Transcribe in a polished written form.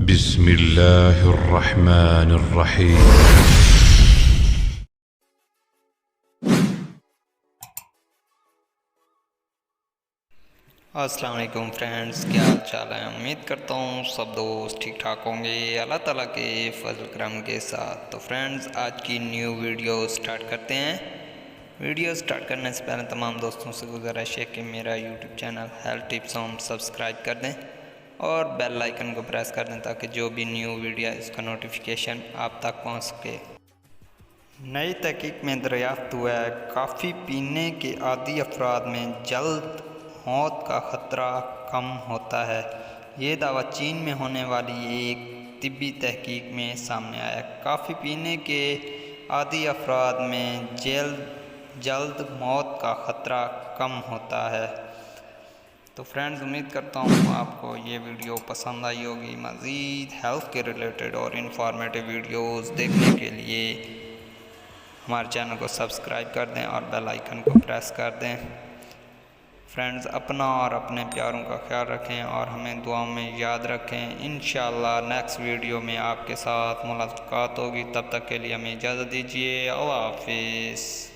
बिस्मिल्लाहिर्रहमानिर्रहीम। अस्सलाम वालेकुम फ्रेंड्स, क्या हाल चाल है। उम्मीद करता हूँ सब दोस्त ठीक ठाक होंगे अल्लाह ताला के फजल करम के साथ। तो फ्रेंड्स, आज की न्यू वीडियो स्टार्ट करते हैं। वीडियो स्टार्ट करने से पहले तमाम दोस्तों से गुजारिश है कि मेरा YouTube channel health tips home subscribe कर दें और बेल आइकन को प्रेस कर दें ताकि जो भी न्यू वीडियो है उसका नोटिफिकेशन आप तक पहुँच सके। नई तहकीक में दरियाफ्त हुआ है, काफ़ी पीने के आदी अफराद में जल्द मौत का ख़तरा कम होता है। ये दावा चीन में होने वाली एक तिब्बी तहकीक में सामने आया। काफ़ी पीने के आदी अफराद में जल्द मौत का ख़तरा कम होता है। तो फ्रेंड्स, उम्मीद करता हूँ आपको ये वीडियो पसंद आई होगी। मज़ीद हेल्थ के रिलेटेड और इन्फॉर्मेटिव वीडियोस देखने के लिए हमारे चैनल को सब्सक्राइब कर दें और बेल आइकन को प्रेस कर दें। फ्रेंड्स, अपना और अपने प्यारों का ख्याल रखें और हमें दुआ में याद रखें। इंशाअल्लाह नेक्स्ट वीडियो में आपके साथ मुलाकात होगी। तब तक के लिए हमें इजाज़त दीजिए। अल्लाह हाफिज़।